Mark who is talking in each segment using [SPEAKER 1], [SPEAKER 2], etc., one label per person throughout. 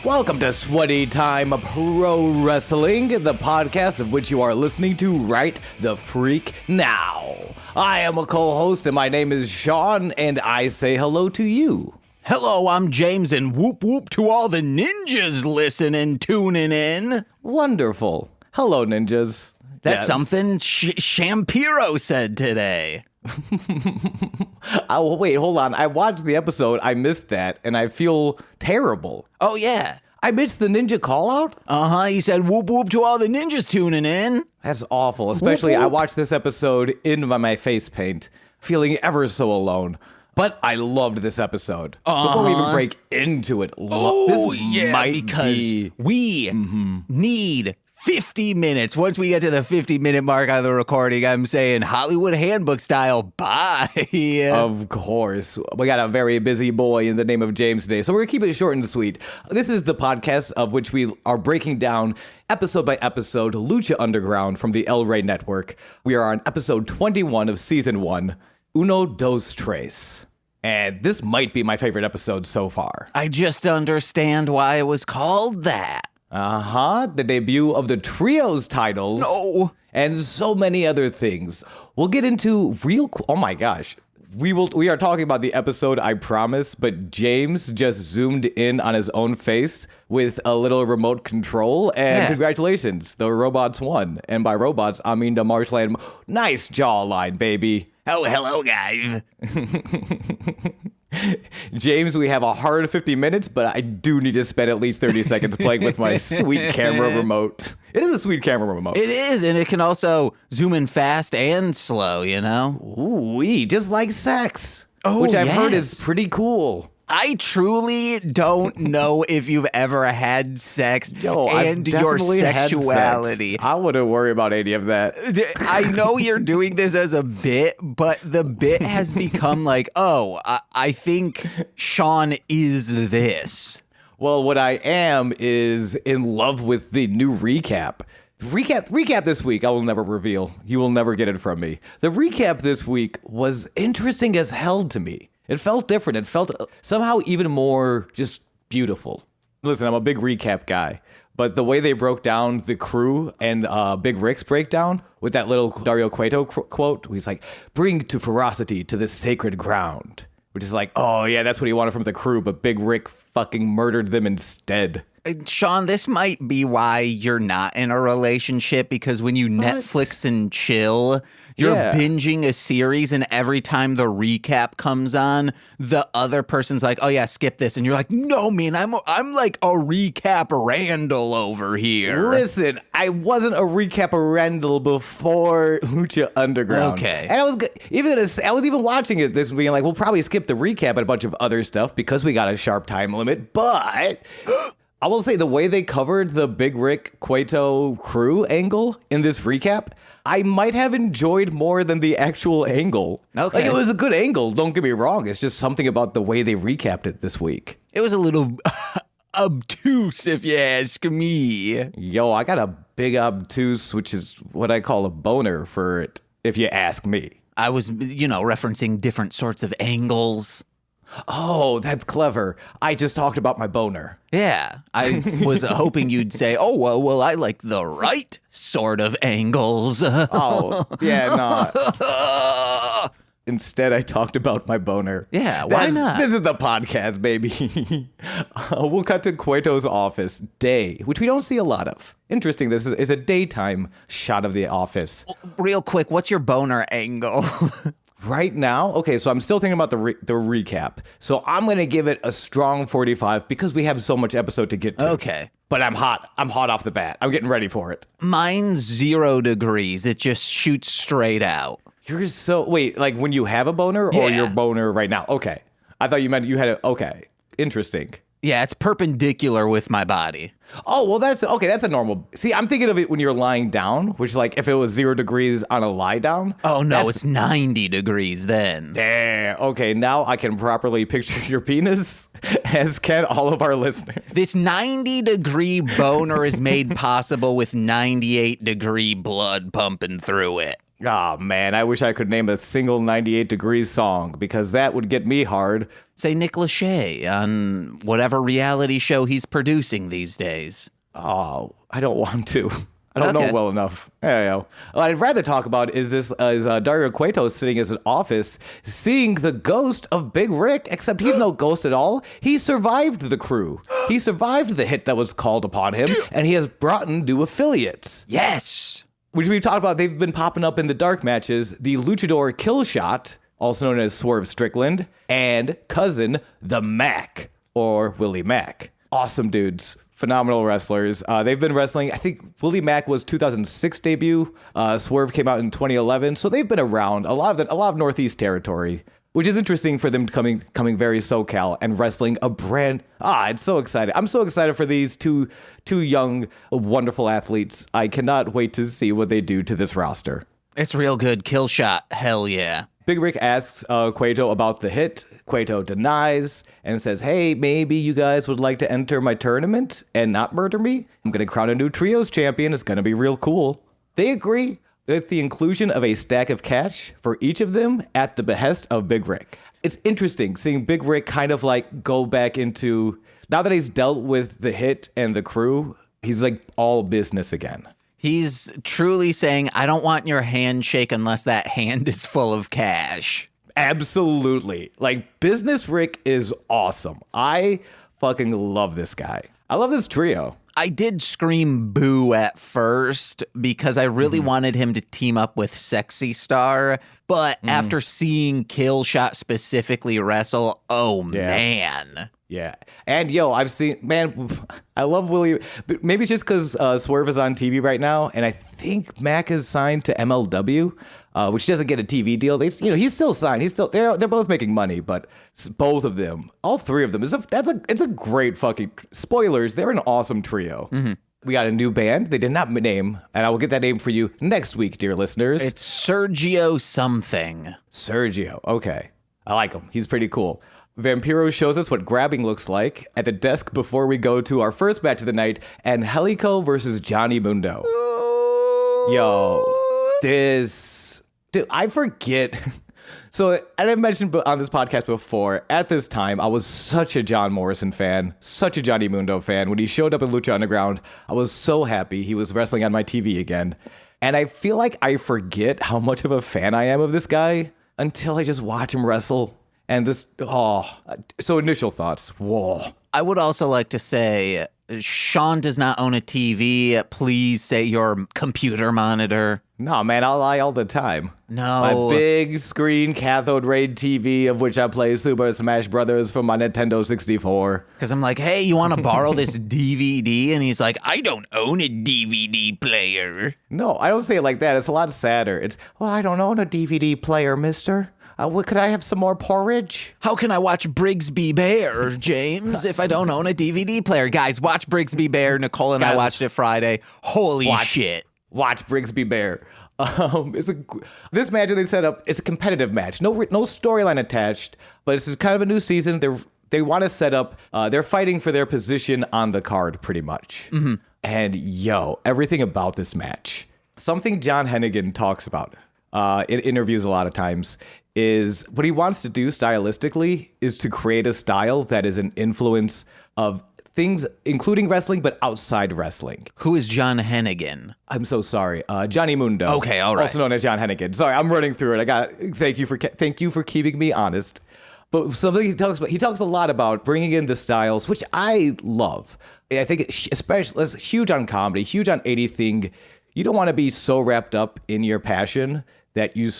[SPEAKER 1] Welcome to Sweaty Time Pro Wrestling, the podcast of which you are listening to right the freak now. I am a co-host and my name is Sean, and I say hello to you.
[SPEAKER 2] Hello, I'm James, and whoop whoop to all the ninjas listening, tuning in.
[SPEAKER 1] Wonderful. Hello, ninjas.
[SPEAKER 2] That's something Shampiro said today.
[SPEAKER 1] Oh, wait, hold on. I watched the episode. I missed that, and I feel terrible.
[SPEAKER 2] Oh, yeah.
[SPEAKER 1] I missed the ninja call-out?
[SPEAKER 2] Uh-huh, he said whoop whoop to all the ninjas tuning in.
[SPEAKER 1] That's awful, especially
[SPEAKER 2] Whoop, whoop.
[SPEAKER 1] I watched this episode in my face paint, feeling ever so alone. But I loved this episode. Before we even break into it,
[SPEAKER 2] because we need 50 minutes. Once we get to the 50-minute mark on the recording, I'm saying Hollywood Handbook style, bye.
[SPEAKER 1] Of course. We got a very busy boy in the name of James today, so we're going to keep it short and sweet. This is the podcast of which we are breaking down episode by episode Lucha Underground from the El Rey Network. We are on episode 21 of season 1, Uno Dos Tres. And this might be my favorite episode so far.
[SPEAKER 2] I just understand why it was called that.
[SPEAKER 1] The debut of the Trios titles.
[SPEAKER 2] No.
[SPEAKER 1] And so many other things. We'll get into oh my gosh. We are talking about the episode, I promise, but James just zoomed in on his own face with a little remote control, and Congratulations, the robots won. And by robots, I mean the Marshland. Nice jawline, baby.
[SPEAKER 2] Oh, hello, guys.
[SPEAKER 1] James, we have a hard 50 minutes, but I do need to spend at least 30 seconds playing with my sweet camera remote. It is a sweet camera remote.
[SPEAKER 2] It is, and it can also zoom in fast and slow, you know?
[SPEAKER 1] Ooh-wee, just like sex.
[SPEAKER 2] Oh,
[SPEAKER 1] which I've heard is pretty cool.
[SPEAKER 2] I truly don't know if you've ever had sex and your sexuality.
[SPEAKER 1] I wouldn't worry about any of that.
[SPEAKER 2] I know you're doing this as a bit, but the bit has become like, I think Sean is this.
[SPEAKER 1] Well, what I am is in love with the new recap. Recap this week, I will never reveal. You will never get it from me. The recap this week was interesting as hell to me. It felt different. It felt somehow even more just beautiful. Listen, I'm a big recap guy, but the way they broke down the crew and Big Rick's breakdown with that little Dario Cueto quote, he's like, "Bring to ferocity to this sacred ground," which is like, oh yeah, that's what he wanted from the crew, but Big Rick fucking murdered them instead.
[SPEAKER 2] Sean, this might be why you're not in a relationship, because when you Netflix and chill, you're binging a series, and every time the recap comes on, the other person's like, oh yeah, skip this. And you're like, no, man, I'm like a recap Randall over here.
[SPEAKER 1] Listen, I wasn't a recap Randall before Lucha Underground.
[SPEAKER 2] Okay.
[SPEAKER 1] And I was even watching it this week, like, we'll probably skip the recap and a bunch of other stuff because we got a sharp time limit, but I will say the way they covered the Big Rick Cueto crew angle in this recap, I might have enjoyed more than the actual angle.
[SPEAKER 2] Okay.
[SPEAKER 1] Like, it was a good angle, don't get me wrong. It's just something about the way they recapped it this week.
[SPEAKER 2] It was a little obtuse, if you ask me.
[SPEAKER 1] Yo, I got a big obtuse, which is what I call a boner for it, if you ask me.
[SPEAKER 2] I was, referencing different sorts of angles.
[SPEAKER 1] Oh, that's clever. I just talked about my boner.
[SPEAKER 2] Yeah, I was hoping you'd say, oh, well, I like the right sort of angles.
[SPEAKER 1] Oh, yeah, no. Instead, I talked about my boner.
[SPEAKER 2] Yeah, why not?
[SPEAKER 1] This is the podcast, baby. We'll cut to Cueto's office day, which we don't see a lot of. Interesting, this is a daytime shot of the office.
[SPEAKER 2] Real quick, what's your boner angle?
[SPEAKER 1] Right now, okay, so I'm still thinking about the recap. So I'm going to give it a strong 45 because we have so much episode to get to.
[SPEAKER 2] Okay.
[SPEAKER 1] But I'm hot. I'm hot off the bat. I'm getting ready for it.
[SPEAKER 2] Mine's 0 degrees. It just shoots straight out.
[SPEAKER 1] You're so... Wait, like when you have a boner or your boner right now? Okay. I thought you meant you had a... Okay. Interesting.
[SPEAKER 2] Yeah, it's perpendicular with my body.
[SPEAKER 1] Oh, well, that's a normal... See, I'm thinking of it when you're lying down, which, like, if it was 0 degrees on a lie down...
[SPEAKER 2] Oh, no, it's 90 degrees then.
[SPEAKER 1] Damn. Okay, now I can properly picture your penis, as can all of our listeners.
[SPEAKER 2] This 90-degree boner is made possible with 98-degree blood pumping through it.
[SPEAKER 1] Ah, man, I wish I could name a single 98 Degrees song because that would get me hard.
[SPEAKER 2] Say Nick Lachey on whatever reality show he's producing these days.
[SPEAKER 1] Oh, I don't want to. I don't
[SPEAKER 2] Okay.
[SPEAKER 1] know well enough. Yeah. What I'd rather talk about is Dario Cueto sitting in an office, seeing the ghost of Big Rick, except he's no ghost at all. He survived the crew. He survived the hit that was called upon him, and he has brought in new affiliates.
[SPEAKER 2] Yes.
[SPEAKER 1] Which we've talked about, they've been popping up in the dark matches. The Luchador Killshot, also known as Swerve Strickland, and cousin, the Mac, or Willie Mack. Awesome dudes. Phenomenal wrestlers. They've been wrestling. I think Willie Mack was 2006 debut. Swerve came out in 2011. So they've been around a lot of Northeast territory, which is interesting for them coming very SoCal and wrestling a brand. It's so excited. I'm so excited for these two young, wonderful athletes. I cannot wait to see what they do to this roster.
[SPEAKER 2] It's real good. Kill shot. Hell yeah.
[SPEAKER 1] Big Rick asks Cueto about the hit. Cueto denies and says, hey, maybe you guys would like to enter my tournament and not murder me? I'm going to crown a new trios champion. It's going to be real cool. They agree with the inclusion of a stack of cash for each of them at the behest of Big Rick. It's interesting seeing Big Rick kind of like go back into, now that he's dealt with the hit and the crew, he's like all business again.
[SPEAKER 2] He's truly saying, I don't want your handshake unless that hand is full of cash.
[SPEAKER 1] Absolutely. Like, Business Rick is awesome. I fucking love this guy. I love this trio.
[SPEAKER 2] I did scream boo at first because I really wanted him to team up with Sexy Star. But after seeing Killshot specifically wrestle, man.
[SPEAKER 1] Yeah. And I've seen, man, I love Willie. But maybe it's just because Swerve is on TV right now. And I think Mac is signed to MLW, which doesn't get a TV deal. He's still signed. They're both making money, but both of them, all three of them, it's a great fucking, spoilers, they're an awesome trio. We got a new band. They did not name, and I will get that name for you next week, dear listeners.
[SPEAKER 2] It's Sergio something.
[SPEAKER 1] Sergio. Okay. I like him. He's pretty cool. Vampiro shows us what grabbing looks like at the desk before we go to our first match of the night, and Helico versus Johnny Mundo. Dude, I forget. So, and I mentioned on this podcast before, at this time, I was such a John Morrison fan, such a Johnny Mundo fan. When he showed up in Lucha Underground, I was so happy he was wrestling on my TV again. And I feel like I forget how much of a fan I am of this guy until I just watch him wrestle. And so initial thoughts. Whoa.
[SPEAKER 2] I would also like to say, Sean does not own a TV. Please say your computer monitor.
[SPEAKER 1] No, man, I'll lie all the time.
[SPEAKER 2] No.
[SPEAKER 1] My big screen cathode ray TV, of which I play Super Smash Brothers from my Nintendo 64.
[SPEAKER 2] Because I'm like, hey, you want to borrow this DVD? And he's like, I don't own a DVD player.
[SPEAKER 1] No, I don't say it like that. It's a lot sadder. It's, I don't own a DVD player, mister. Could I have some more porridge?
[SPEAKER 2] How can I watch Brigsby Bear, James, if I don't own a DVD player? Guys, watch Brigsby Bear. Nicole and I watched it Friday. Holy shit.
[SPEAKER 1] Watch Brigsby Bear. This match that they set up is a competitive match. No storyline attached, but it's kind of a new season. They want to set up, they're fighting for their position on the card pretty much. And everything about this match, something John Hennigan talks about in interviews a lot of times, is what he wants to do stylistically is to create a style that is an influence of things, including wrestling, but outside wrestling.
[SPEAKER 2] Who is John Hennigan?
[SPEAKER 1] I'm so sorry. Johnny Mundo.
[SPEAKER 2] Okay, all right.
[SPEAKER 1] Also known as John Hennigan. Sorry, I'm running through it. Thank you for keeping me honest. But something he talks a lot about bringing in the styles, which I love. I think especially it's huge on comedy, huge on anything. You don't want to be so wrapped up in your passion that you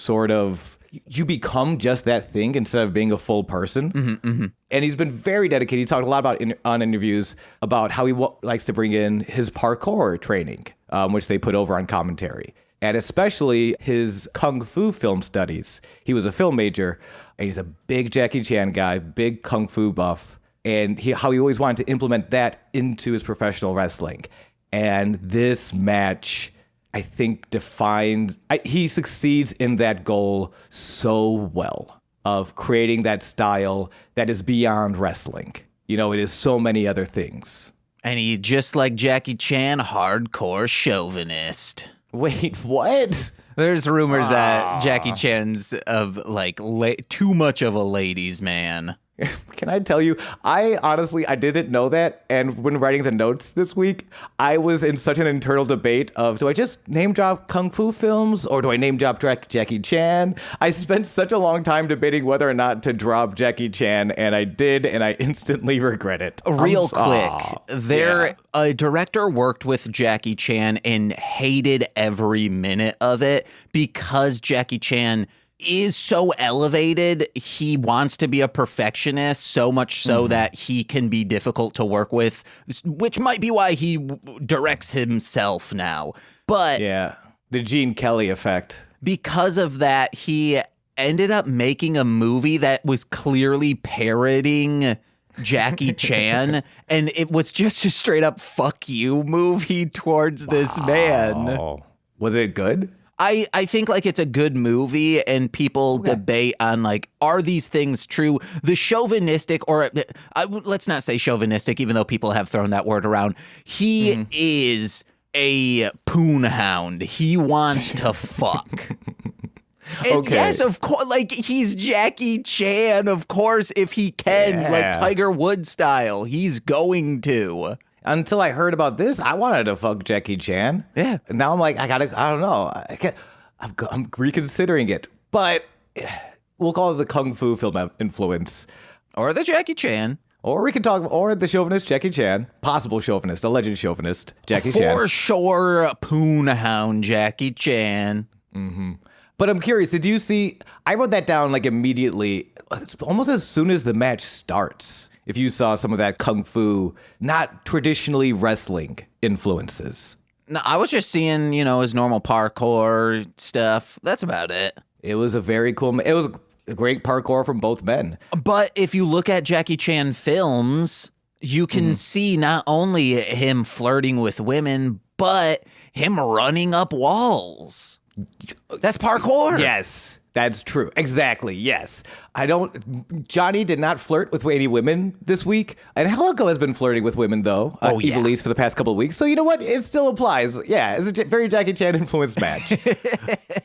[SPEAKER 1] become just that thing instead of being a full person. And he's been very dedicated. He talked a lot about on interviews about how he likes to bring in his parkour training, which they put over on commentary, and especially his kung fu film studies. He was a film major, and he's a big Jackie Chan guy, big kung fu buff, and how he always wanted to implement that into his professional wrestling. And this match, I think, he succeeds in that goal so well of creating that style that is beyond wrestling. It is so many other things.
[SPEAKER 2] And he's just like Jackie Chan, hardcore chauvinist.
[SPEAKER 1] Wait, what?
[SPEAKER 2] There's rumors that Jackie Chan's of like too much of a ladies' man.
[SPEAKER 1] Can I tell you, I didn't know that. And when writing the notes this week, I was in such an internal debate of, do I just name drop Kung Fu films or do I name drop Jackie Chan? I spent such a long time debating whether or not to drop Jackie Chan, and I did, and I instantly regret it.
[SPEAKER 2] Real quick, a director worked with Jackie Chan and hated every minute of it because Jackie Chan is so elevated. He wants to be a perfectionist so much so that he can be difficult to work with, which might be why he directs himself now. But
[SPEAKER 1] yeah, the Gene Kelly effect. Because
[SPEAKER 2] of that, he ended up making a movie that was clearly parroting Jackie Chan, and it was just a straight up fuck you movie towards this man.
[SPEAKER 1] Was it good?
[SPEAKER 2] I think like it's a good movie, and people debate on like, are these things true? The chauvinistic, or let's not say chauvinistic, even though people have thrown that word around. He is a poon hound. He wants to fuck. And yes, of course, like he's Jackie Chan, of course, if he can, like Tiger Woods style, he's going to.
[SPEAKER 1] Until I heard about this, I wanted to fuck Jackie Chan.
[SPEAKER 2] Yeah.
[SPEAKER 1] And now I'm like, I don't know. I'm reconsidering it. But we'll call it the Kung Fu film influence.
[SPEAKER 2] Or the Jackie Chan.
[SPEAKER 1] Or we could talk, or the chauvinist Jackie Chan. Possible chauvinist, alleged chauvinist Jackie Chan.
[SPEAKER 2] For sure, poon hound Jackie Chan.
[SPEAKER 1] Mm-hmm. But I'm curious, did you see, I wrote that down like immediately, almost as soon as the match starts. If you saw some of that Kung Fu, not traditionally wrestling influences.
[SPEAKER 2] No, I was just seeing, his normal parkour stuff. That's about it.
[SPEAKER 1] It was a very cool, it was a great parkour from both men.
[SPEAKER 2] But if you look at Jackie Chan films, you can see not only him flirting with women, but him running up walls. That's parkour.
[SPEAKER 1] Yes. That's true. Exactly. Yes. Johnny did not flirt with any women this week. And Helico has been flirting with women, though. Evilise for the past couple of weeks. So you know what? It still applies. Yeah. It's a very Jackie Chan influenced match.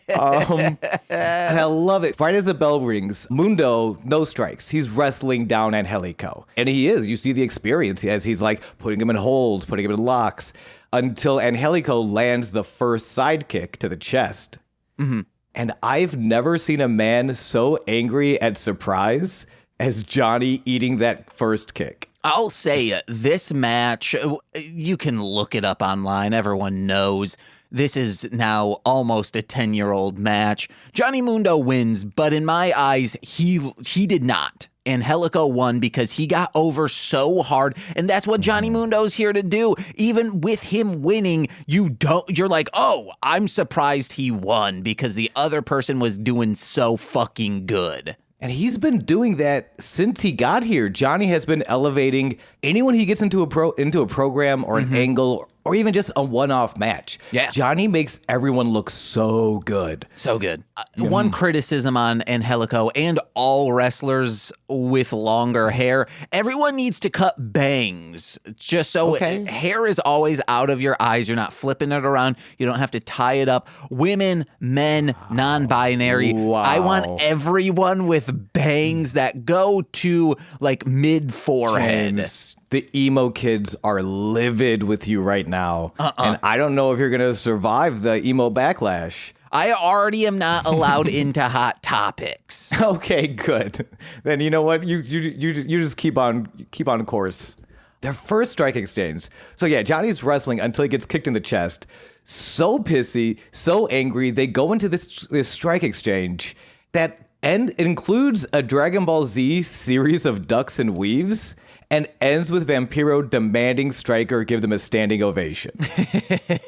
[SPEAKER 1] And I love it. Right as the bell rings, Mundo no strikes. He's wrestling down Angelico. And he is. You see the experience as he's like putting him in holds, putting him in locks until Angelico lands the first sidekick to the chest. Mm-hmm. And I've never seen a man so angry at surprise as Johnny eating that first kick.
[SPEAKER 2] I'll say this match, you can look it up online. Everyone knows this is now almost a 10-year-old match. Johnny Mundo wins, but in my eyes, he did not. Angelico won because he got over so hard, and that's what Johnny Mundo's here to do. Even with him winning, you're like, oh, I'm surprised he won because the other person was doing so fucking good.
[SPEAKER 1] And he's been doing that since he got here. Johnny has been elevating anyone he gets into a program or an angle or even just a one-off match.
[SPEAKER 2] Yeah.
[SPEAKER 1] Johnny makes everyone look so good.
[SPEAKER 2] So good. One criticism on Angelico and all wrestlers with longer hair, everyone needs to cut bangs just so hair is always out of your eyes. You're not flipping it around. You don't have to tie it up. Women, men, non-binary.
[SPEAKER 1] Wow.
[SPEAKER 2] I want everyone with bangs that go to like mid-forehead.
[SPEAKER 1] James, the emo kids are livid with you right now. And I don't know if you're going to survive the emo backlash.
[SPEAKER 2] I already am not allowed into Hot Topics.
[SPEAKER 1] Okay, good. Then you know what? You just keep on course. Their first strike exchange. So yeah, Johnny's wrestling until he gets kicked in the chest. So pissy, so angry. They go into this strike exchange that includes a Dragon Ball Z series of ducks and weaves and ends with Vampiro demanding Stryker give them a standing ovation.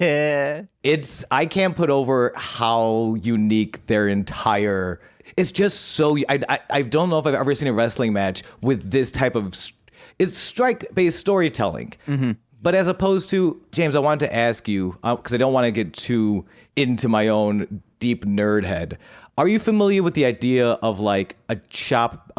[SPEAKER 1] I can't put over how unique their entire, it's just so, I don't know if I've ever seen a wrestling match with this type of, it's strike-based storytelling. Mm-hmm. But as opposed to, James, I wanted to ask you, because I don't want to get too into my own deep nerd head. Are you familiar with the idea of like a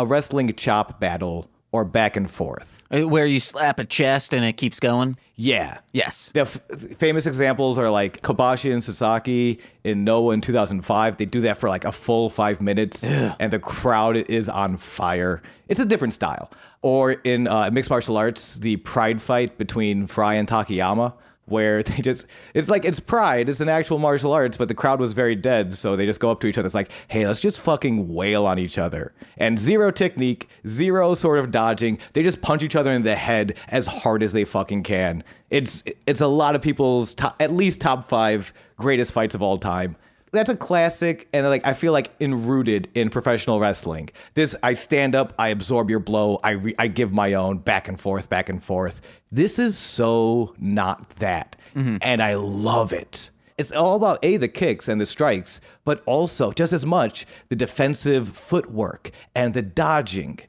[SPEAKER 1] wrestling chop battle or back and forth.
[SPEAKER 2] Where you slap a chest and it keeps going?
[SPEAKER 1] Yeah.
[SPEAKER 2] Yes.
[SPEAKER 1] The famous examples are like Kobashi and Sasaki in Noah in 2005. They do that for like a full 5 minutes, and the crowd is on fire. It's a different style. Or in mixed martial arts, the pride fight between Fry and Takayama, where they just, it's pride, it's an actual martial arts, but the crowd was very dead, so they just go up to each other. It's like, hey, let's just fucking wail on each other. And zero technique, zero sort of dodging. They just punch each other in the head as hard as they fucking can. It's a lot of people's at least top 5 greatest fights of all time. That's a classic, and like I feel like enrooted in professional wrestling. This, I stand up, I absorb your blow, I give my own, back and forth, back and forth. This is so not that, and I love it. It's all about the kicks and the strikes, but also just as much the defensive footwork and the dodging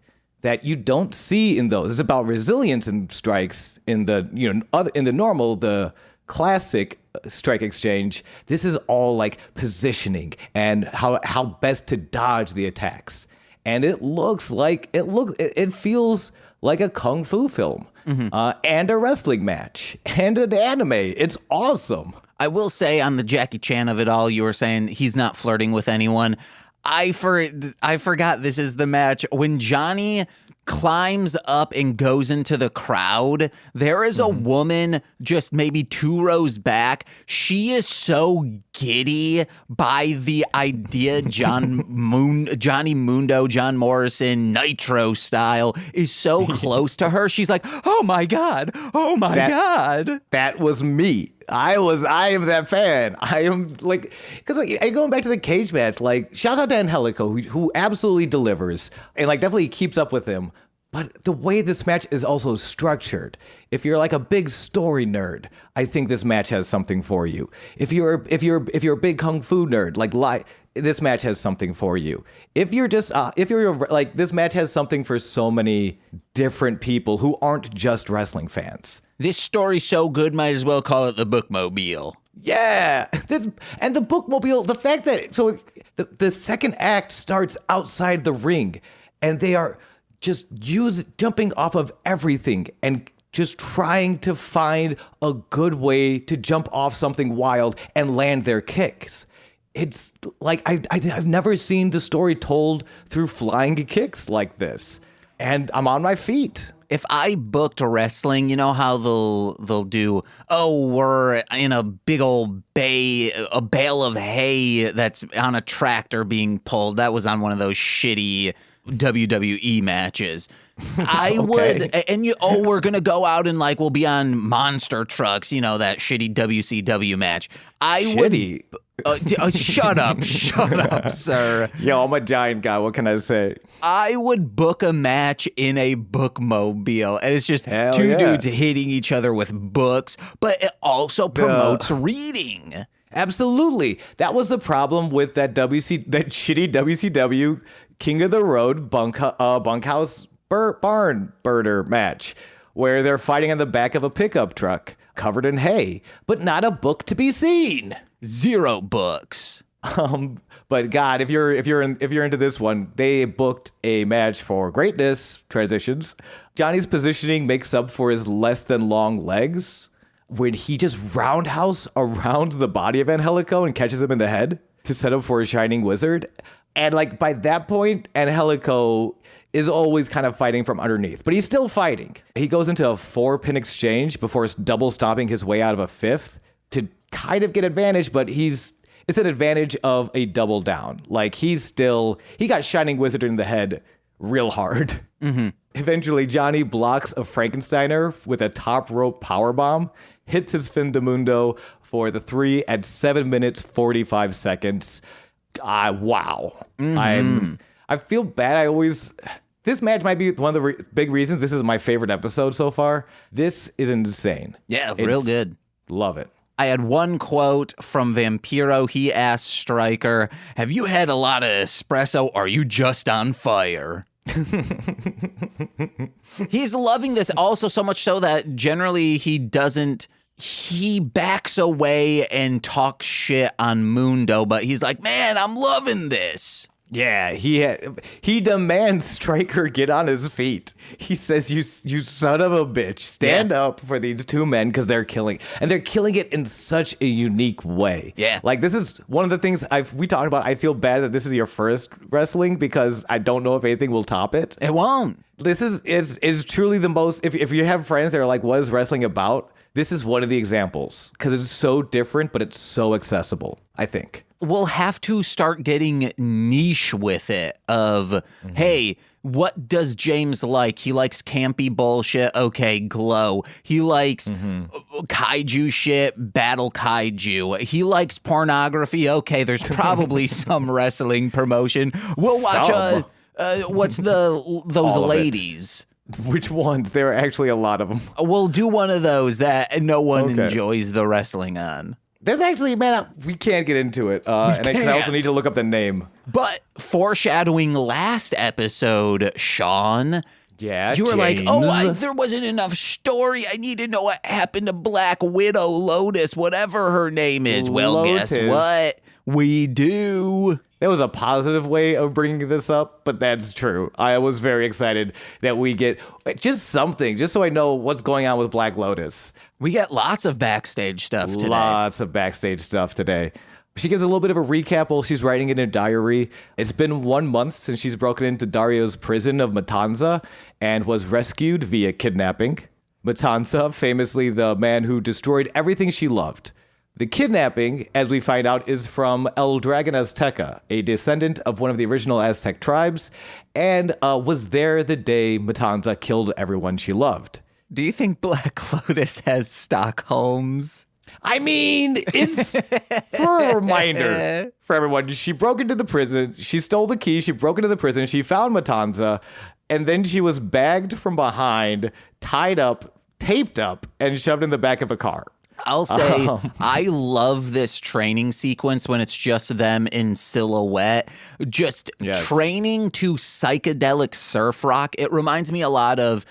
[SPEAKER 1] that you don't see in those. It's about resilience in strikes in the the classic strike exchange. This is all like positioning and how best to dodge the attacks. And it feels like a kung fu film, and a wrestling match and an anime. It's awesome.
[SPEAKER 2] I will say on the Jackie Chan of it all, you were saying he's not flirting with anyone. I forgot this is the match when Johnny climbs up and goes into the crowd. There is a woman just maybe 2 rows back. She is so giddy by the idea Johnny Mundo, John Morrison, Nitro style is so close to her. She's like, oh my God. God.
[SPEAKER 1] That was me. I am that fan. I am like, because like, going back to the cage match, like shout out to Angelico who absolutely delivers and like definitely keeps up with him. But the way this match is also structured, if you're like a big story nerd, I think this match has something for you. If you're a big kung fu nerd, like this match has something for you. If you're like, this match has something for so many different people who aren't just wrestling fans.
[SPEAKER 2] This story's so good, might as well call it the Bookmobile.
[SPEAKER 1] Yeah, and the Bookmobile, the fact that the second act starts outside the ring, and they are just jumping off of everything and just trying to find a good way to jump off something wild and land their kicks. It's like I've never seen the story told through flying kicks like this, and I'm on my feet.
[SPEAKER 2] If I booked wrestling, you know how they'll do, we're in a big old a bale of hay that's on a tractor being pulled. That was on one of those shitty WWE matches. I would, and we're going to go out and like, we'll be on monster trucks, that shitty WCW match.
[SPEAKER 1] Shitty?
[SPEAKER 2] Shut up, sir.
[SPEAKER 1] Yo, I'm a giant guy. What can I say?
[SPEAKER 2] I would book a match in a bookmobile, and it's just two dudes hitting each other with books, but it also promotes reading.
[SPEAKER 1] Absolutely. That was the problem with that shitty WCW King of the Road bunkhouse barn burner match, where they're fighting on the back of a pickup truck covered in hay, but not a book to be seen.
[SPEAKER 2] 0 books.
[SPEAKER 1] But God, if you're into this one, they booked a match for greatness transitions. Johnny's positioning makes up for his less than long legs when he just roundhouse around the body of Angelico and catches him in the head to set up for a shining wizard. And like by that point, Angelico is always kind of fighting from underneath, but he's still fighting. He goes into a 4-pin exchange before double stomping his way out of a 5th to kind of get advantage, but it's an advantage of a double down. Like he got Shining Wizard in the head real hard. Mm-hmm. Eventually, Johnny blocks a Frankensteiner with a top rope powerbomb, hits his fin de mundo for the 3 at 7 minutes, 45 seconds. Wow. Mm-hmm. I feel bad. This match might be one of the big reasons this is my favorite episode so far. This is insane.
[SPEAKER 2] Yeah, real good.
[SPEAKER 1] Love it.
[SPEAKER 2] I had one quote from Vampiro. He asked Stryker, have you had a lot of espresso? Or are you just on fire? He's loving this also so much so that generally he backs away and talks shit on Mundo, but he's like, man, I'm loving this.
[SPEAKER 1] Yeah, he demands Stryker get on his feet. He says, "You son of a bitch, stand up for these two men because they're killing it in such a unique way."
[SPEAKER 2] Yeah,
[SPEAKER 1] like this is one of the things we talked about. I feel bad that this is your first wrestling because I don't know if anything will top it.
[SPEAKER 2] It won't.
[SPEAKER 1] This is truly the most. If you have friends that are like, "What is wrestling about?" This is one of the examples because it's so different, but it's so accessible. I think.
[SPEAKER 2] We'll have to start getting niche with it of, hey, what does James like? He likes campy bullshit. Okay, Glow. He likes kaiju shit. Battle Kaiju. He likes pornography. Okay, there's probably some wrestling promotion. We'll watch, what's those ladies?
[SPEAKER 1] Which ones? There are actually a lot of them.
[SPEAKER 2] We'll do one of those that no one enjoys the wrestling on.
[SPEAKER 1] There's actually, man, we can't get into it. And I also need to look up the name.
[SPEAKER 2] But foreshadowing last episode, Sean.
[SPEAKER 1] Yeah,
[SPEAKER 2] you were
[SPEAKER 1] James.
[SPEAKER 2] like, there wasn't enough story. I need to know what happened to Black Widow Lotus, whatever her name is. Well,
[SPEAKER 1] Lotus.
[SPEAKER 2] Guess what? We do.
[SPEAKER 1] That was a positive way of bringing this up, but that's true. I was very excited that we get just something, just so I know what's going on with Black Lotus.
[SPEAKER 2] We get lots of backstage stuff today.
[SPEAKER 1] Lots of backstage stuff today. She gives a little bit of a recap while she's writing in her diary. It's been 1 month since she's broken into Dario's prison of Matanza and was rescued via kidnapping. Matanza, famously the man who destroyed everything she loved. The kidnapping, as we find out, is from El Dragon Azteca, a descendant of one of the original Aztec tribes, and was there the day Matanza killed everyone she loved.
[SPEAKER 2] Do you think Black Lotus has Stockholms?
[SPEAKER 1] I mean, it's for a reminder for everyone. She broke into the prison. She stole the key. She broke into the prison. She found Matanza, and then she was bagged from behind, tied up, taped up, and shoved in the back of a car.
[SPEAKER 2] I'll say I love this training sequence when it's just them in silhouette, just training to psychedelic surf rock. It reminds me a lot of,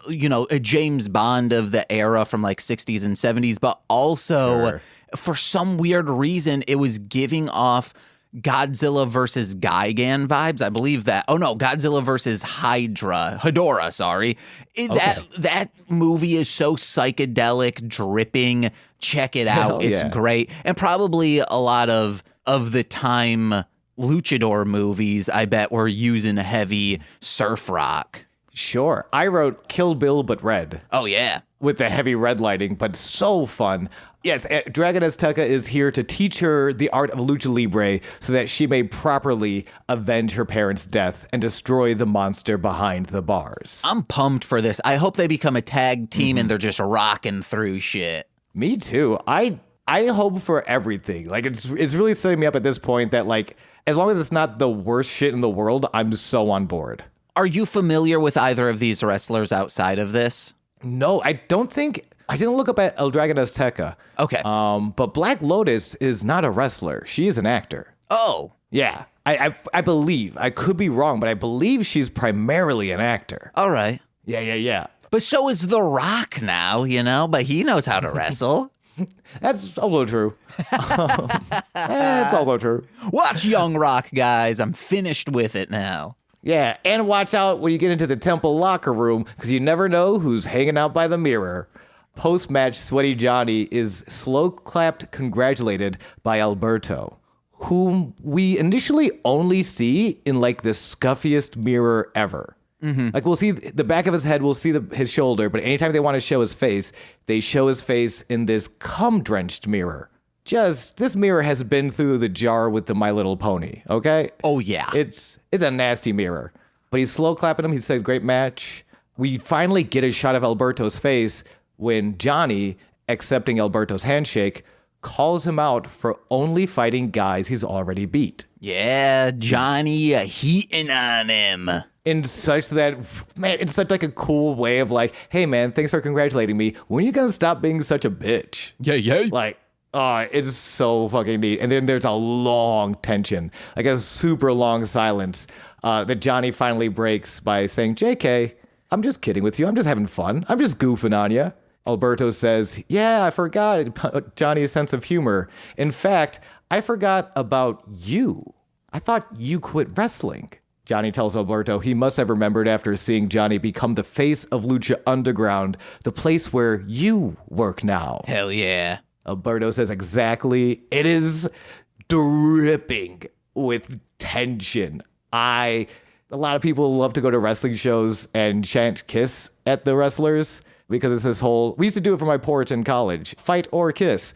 [SPEAKER 2] a James Bond of the era from like 60s and 70s, but also for some weird reason, it was giving off Godzilla versus Gigan vibes. I believe that. Oh no, Godzilla versus Hedorah, sorry. That movie is so psychedelic, dripping. Check it out. It's great. And probably a lot of the time luchador movies, I bet, were using heavy surf rock.
[SPEAKER 1] Sure. I wrote Kill Bill but red.
[SPEAKER 2] Oh yeah.
[SPEAKER 1] With the heavy red lighting, but so fun. Yes, Dragon Azteca is here to teach her the art of lucha libre so that she may properly avenge her parents' death and destroy the monster behind the bars.
[SPEAKER 2] I'm pumped for this. I hope they become a tag team and they're just rocking through shit.
[SPEAKER 1] Me too. I hope for everything. Like it's really setting me up at this point that like as long as it's not the worst shit in the world, I'm so on board.
[SPEAKER 2] Are you familiar with either of these wrestlers outside of this?
[SPEAKER 1] No, I don't think. I didn't look up at El Dragon Azteca.
[SPEAKER 2] Okay.
[SPEAKER 1] But Black Lotus is not a wrestler. She is an actor.
[SPEAKER 2] Oh.
[SPEAKER 1] Yeah. I believe. I could be wrong, but I believe she's primarily an actor.
[SPEAKER 2] All right.
[SPEAKER 1] Yeah.
[SPEAKER 2] But so is The Rock now, but he knows how to wrestle.
[SPEAKER 1] That's also true. That's also true.
[SPEAKER 2] Watch Young Rock, guys. I'm finished with it now.
[SPEAKER 1] Yeah, and watch out when you get into the temple locker room because you never know who's hanging out by the mirror. Post-match, Sweaty Johnny is slow-clapped congratulated by Alberto, whom we initially only see in like the scuffiest mirror ever. Like we'll see the back of his head, we'll see his shoulder, but anytime they want to show his face, they show his face in this cum-drenched mirror. This mirror has been through the jar with the My Little Pony, okay?
[SPEAKER 2] Oh, yeah.
[SPEAKER 1] It's a nasty mirror. But he's slow clapping him. He said, great match. We finally get a shot of Alberto's face when Johnny, accepting Alberto's handshake, calls him out for only fighting guys he's already beat.
[SPEAKER 2] Yeah, Johnny heating on him.
[SPEAKER 1] In such like a cool way of like, hey, man, thanks for congratulating me. When are you going to stop being such a bitch?
[SPEAKER 2] Yeah.
[SPEAKER 1] Like, it's so fucking neat. And then there's a long tension, like a super long silence that Johnny finally breaks by saying, JK, I'm just kidding with you. I'm just having fun. I'm just goofing on you. Alberto says, yeah, I forgot Johnny's sense of humor. In fact, I forgot about you. I thought you quit wrestling. Johnny tells Alberto he must have remembered after seeing Johnny become the face of Lucha Underground, the place where you work now.
[SPEAKER 2] Hell yeah.
[SPEAKER 1] Alberto says exactly. It is dripping with tension. A lot of people love to go to wrestling shows and chant kiss at the wrestlers because it's this whole, we used to do it for my porch in college. Fight or kiss,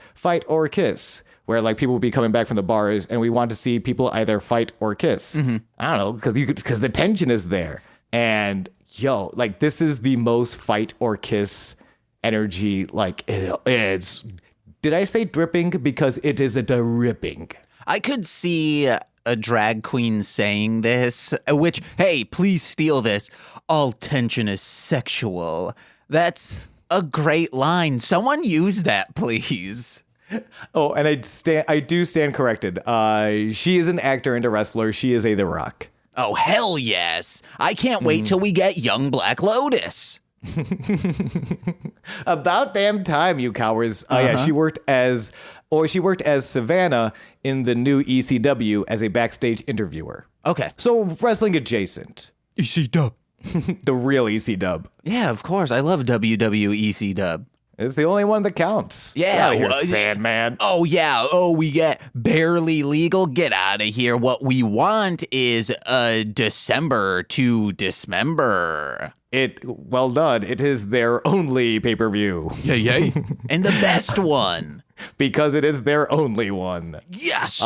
[SPEAKER 1] where like people would be coming back from the bars and we want to see people either fight or kiss. I don't know, because the tension is there. And yo, like this is the most fight or kiss energy. Like it's, did I say dripping? Because it is a dripping.
[SPEAKER 2] I could see a drag queen saying this, which, hey, please steal this. All tension is sexual. That's a great line. Someone use that, please.
[SPEAKER 1] Oh, and I do stand corrected. She is an actor and a wrestler. She is The Rock.
[SPEAKER 2] Oh, hell yes. I can't wait till we get young Black Lotus.
[SPEAKER 1] About damn time, you cowards. Oh, yeah, she worked as Savannah in the new ECW as a backstage interviewer.
[SPEAKER 2] Okay.
[SPEAKER 1] So wrestling adjacent.
[SPEAKER 2] EC-Dub.
[SPEAKER 1] The real EC-Dub.
[SPEAKER 2] Yeah, of course. I love WWE EC-Dub.
[SPEAKER 1] It's the only one that counts.
[SPEAKER 2] Yeah.
[SPEAKER 1] Get out of here, Sandman.
[SPEAKER 2] Oh, yeah. Oh, we get barely legal. Get out of here. What we want is December to dismember.
[SPEAKER 1] Well done. It is their only pay-per-view.
[SPEAKER 2] Yay. And the best one.
[SPEAKER 1] Because it is their only one.
[SPEAKER 2] Yes.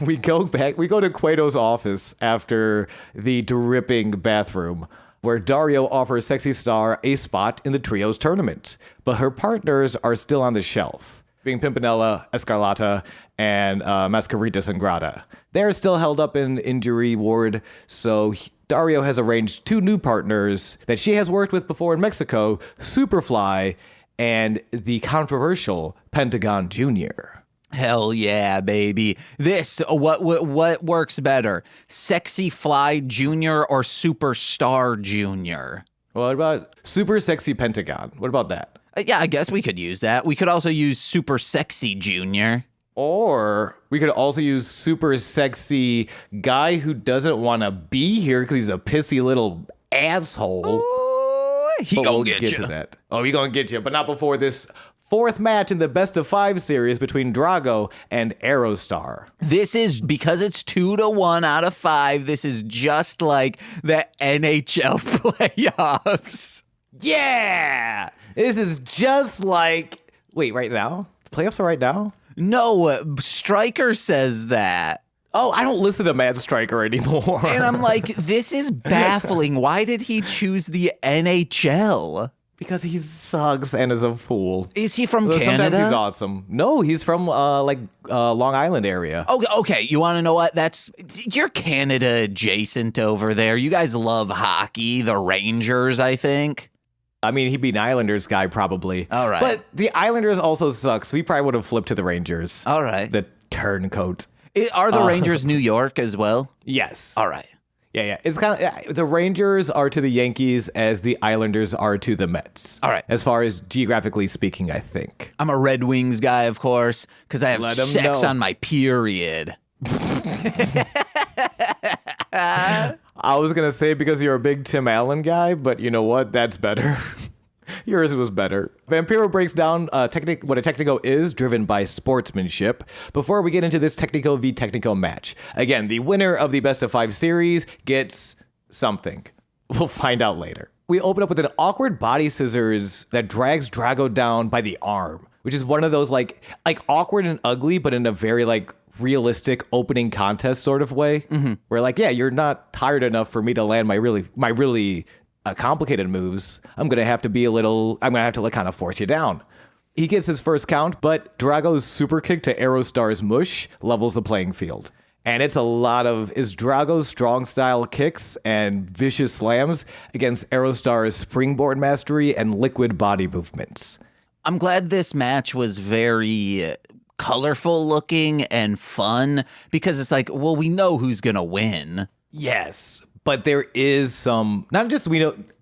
[SPEAKER 1] We go to Cueto's office after the dripping bathroom, where Dario offers Sexy Star a spot in the trio's tournament, but her partners are still on the shelf, being Pimpinella, Escarlata, and Mascarita Sangrata. They're still held up in injury ward, so Dario has arranged 2 new partners that she has worked with before in Mexico, Superfly and the controversial Pentagon Jr.
[SPEAKER 2] Hell yeah, baby. This, what works better? Sexy Fly Jr. or Superstar Jr.?
[SPEAKER 1] What about Super Sexy Pentagon? What about that?
[SPEAKER 2] Yeah, I guess we could use that. We could also use Super Sexy Jr.
[SPEAKER 1] Or we could also use Super Sexy Guy who doesn't want to be here because he's a pissy little asshole.
[SPEAKER 2] He
[SPEAKER 1] But
[SPEAKER 2] gonna
[SPEAKER 1] we'll
[SPEAKER 2] get you.
[SPEAKER 1] to that. Oh, he gonna get you, but not before this 4th match in the best of 5 series between Drago and Aerostar.
[SPEAKER 2] This is, because it's 2-1 out of 5, this is just like the NHL playoffs.
[SPEAKER 1] Yeah! This is just like... Wait, right now? The playoffs are right now?
[SPEAKER 2] No, Stryker says that.
[SPEAKER 1] Oh, I don't listen to Matt Stryker anymore.
[SPEAKER 2] And I'm like, this is baffling. Why did he choose the NHL?
[SPEAKER 1] Because he sucks and is a fool.
[SPEAKER 2] Is he from
[SPEAKER 1] Sometimes
[SPEAKER 2] Canada?
[SPEAKER 1] he's awesome. No, he's from Long Island area.
[SPEAKER 2] Okay. You want to know what? You're Canada adjacent over there. You guys love hockey, the Rangers, I think.
[SPEAKER 1] I mean, he'd be an Islanders guy probably.
[SPEAKER 2] All right.
[SPEAKER 1] But the Islanders also suck, so we probably would have flipped to the Rangers.
[SPEAKER 2] All right.
[SPEAKER 1] The turncoat.
[SPEAKER 2] Are the Rangers New York as well?
[SPEAKER 1] Yes.
[SPEAKER 2] All right.
[SPEAKER 1] Yeah. It's kind of the Rangers are to the Yankees as the Islanders are to the Mets.
[SPEAKER 2] All right.
[SPEAKER 1] As far as geographically speaking, I think.
[SPEAKER 2] I'm a Red Wings guy, of course, because I have
[SPEAKER 1] Let 'em
[SPEAKER 2] sex
[SPEAKER 1] know.
[SPEAKER 2] on my period.
[SPEAKER 1] I was going to say because you're a big Tim Allen guy, but you know what? That's better. Yours was better. Vampiro breaks down what a Technico is, driven by sportsmanship, before we get into this Technico v Technico match. Again, the winner of the best of 5 series gets something. We'll find out later. We open up with an awkward body scissors that drags Drago down by the arm, which is one of those like awkward and ugly, but in a very like realistic opening contest sort of way. Mm-hmm. Where like, yeah, you're not tired enough for me to land my really complicated moves. I'm gonna have to like kind of force you down. He gets his first count, but Drago's super kick to Aerostar's mush levels the playing field. And it's a lot of Drago's strong style kicks and vicious slams against Aerostar's springboard mastery and liquid body movements.
[SPEAKER 2] I'm glad this match was very colorful looking and fun, because it's like, well, we know who's gonna win.
[SPEAKER 1] Yes, but there is some, not just,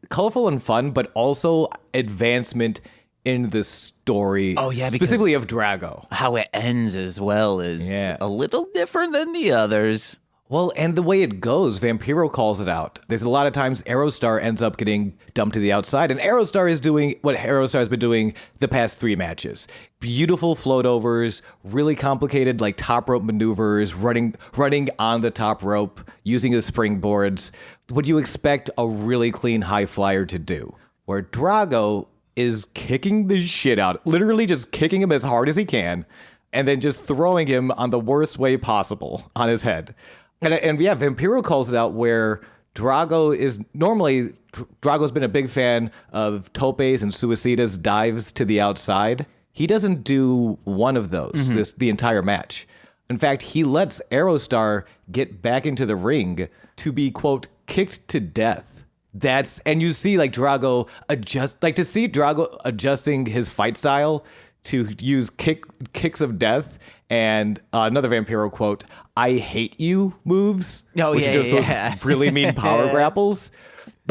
[SPEAKER 1] colorful and fun, but also advancement in the story.
[SPEAKER 2] Oh, yeah,
[SPEAKER 1] specifically of Drago.
[SPEAKER 2] How it ends as well is
[SPEAKER 1] Yeah.
[SPEAKER 2] a little different than the others.
[SPEAKER 1] Well, and the way it goes, Vampiro calls it out. There's a lot of times Aerostar ends up getting dumped to the outside, and Aerostar is doing what Aerostar has been doing the past 3 matches. Beautiful float overs, really complicated like top rope maneuvers, running on the top rope, using the springboards. What you expect a really clean high flyer to do. Where Drago is kicking the shit out, literally just kicking him as hard as he can, and then just throwing him on the worst way possible on his head. And yeah, Vampiro calls it out where Drago's been a big fan of topes and suicidas dives to the outside. He doesn't do one of those the entire match. In fact, he lets Aerostar get back into the ring to be, quote, kicked to death. And you see like Drago adjusting his fight style to use kicks of death and another Vampiro quote, "I hate you" moves.
[SPEAKER 2] Oh,
[SPEAKER 1] which
[SPEAKER 2] yeah,
[SPEAKER 1] are just
[SPEAKER 2] yeah.
[SPEAKER 1] those really mean power grapples.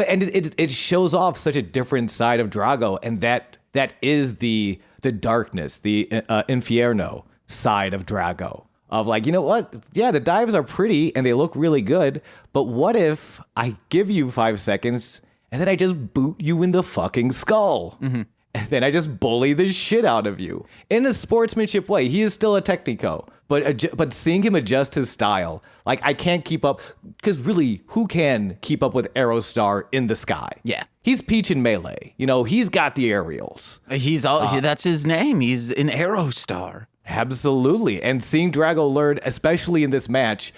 [SPEAKER 1] And it shows off such a different side of Drago, and that is the darkness, the Infierno side of Drago. Of like, you know what? Yeah, the dives are pretty and they look really good, but what if I give you 5 seconds and then I just boot you in the fucking skull? And then I just bully the shit out of you. In a sportsmanship way, he is still a technico, but seeing him adjust his style, like I can't keep up, because really, who can keep up with Aerostar in the sky?
[SPEAKER 2] Yeah.
[SPEAKER 1] He's Peach in Melee. You know, he's got the aerials.
[SPEAKER 2] That's his name. He's an Aerostar.
[SPEAKER 1] Absolutely. And seeing Drago learn, especially in this match,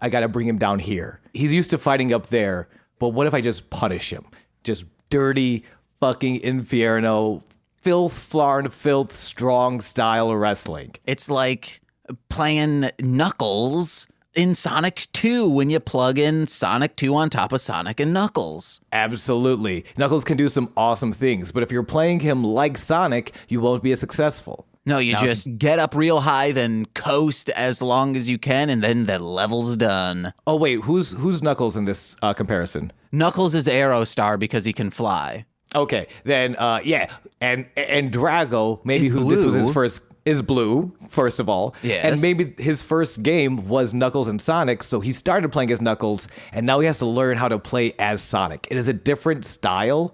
[SPEAKER 1] I got to bring him down here. He's used to fighting up there, but what if I just punish him? Just dirty fucking Infierno, filth, strong style wrestling.
[SPEAKER 2] It's like playing Knuckles in Sonic 2 when you plug in Sonic 2 on top of Sonic and Knuckles.
[SPEAKER 1] Absolutely. Knuckles can do some awesome things, but if you're playing him like Sonic, you won't be as successful.
[SPEAKER 2] No, you just get up real high, then coast as long as you can, and then the level's done.
[SPEAKER 1] Oh, wait, who's Knuckles in this comparison?
[SPEAKER 2] Knuckles is Aerostar because he can fly.
[SPEAKER 1] Okay, then, yeah, and Drago, maybe this was his first, is Blue, first of all.
[SPEAKER 2] Yes.
[SPEAKER 1] And maybe his first game was Knuckles and Sonic, so he started playing as Knuckles, and now he has to learn how to play as Sonic. It is a different style,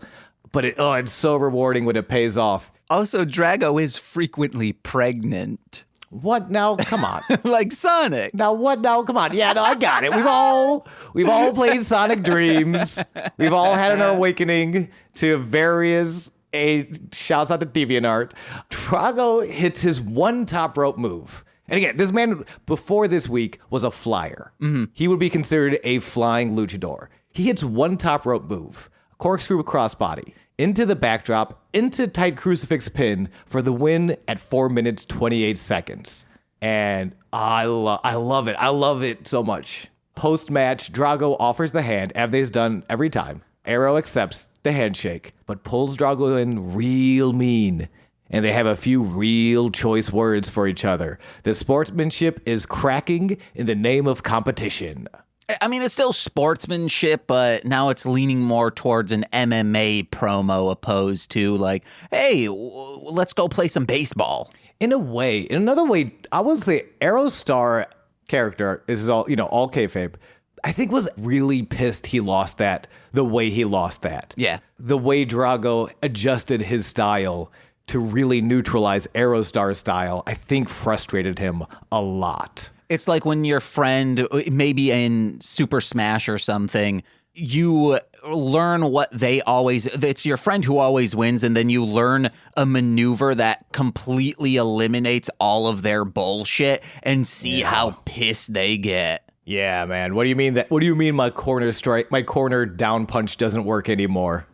[SPEAKER 1] but it's so rewarding when it pays off.
[SPEAKER 2] Also, Drago is frequently pregnant.
[SPEAKER 1] What now? Come on.
[SPEAKER 2] Like Sonic.
[SPEAKER 1] Now what now? Come on. Yeah, no, I got it. We've all played Sonic Dreams. We've all had an awakening to various shouts out to DeviantArt. Drago hits his one top rope move. And again, this man before this week was a flyer. He would be considered a flying luchador. He hits one top rope move, corkscrew crossbody, into the backdrop, into tight crucifix pin for the win at 4 minutes, 28 seconds. And I love it. I love it so much. Post-match, Drago offers the hand, as they've done every time. Arrow accepts the handshake, but pulls Drago in real mean. And they have a few real choice words for each other. The sportsmanship is cracking in the name of competition.
[SPEAKER 2] I mean, it's still sportsmanship, but now it's leaning more towards an MMA promo opposed to like, hey, let's go play some baseball.
[SPEAKER 1] In a way, in another way, I would say Aerostar character, this is all, all kayfabe, I think was really pissed he lost that the way he lost that.
[SPEAKER 2] Yeah.
[SPEAKER 1] The way Drago adjusted his style to really neutralize Aerostar's style, I think frustrated him a lot.
[SPEAKER 2] It's like when your friend, maybe in Super Smash or something, you learn what it's your friend who always wins, and then you learn a maneuver that completely eliminates all of their bullshit and see how pissed they get.
[SPEAKER 1] Yeah, man. What do you mean my corner down punch doesn't work anymore?